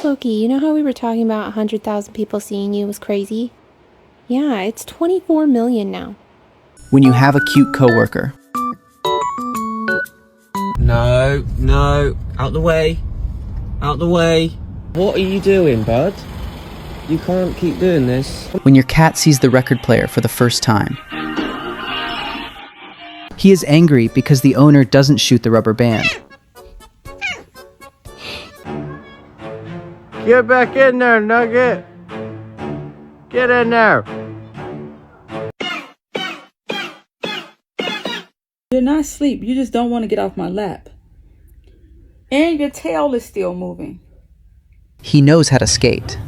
Flokie, you know how we were talking about 100,000 people seeing you was crazy? Yeah, it's 24 million now. When you have a cute coworker. No, out the way. Out the way. What are you doing, bud? You can't keep doing this. When your cat sees the record player for the first time. He is angry because the owner doesn't shoot the rubber band. Get back in there, Nugget. Get in there. You're not asleep. You just don't want to get off my lap. And your tail is still moving. He knows how to skate.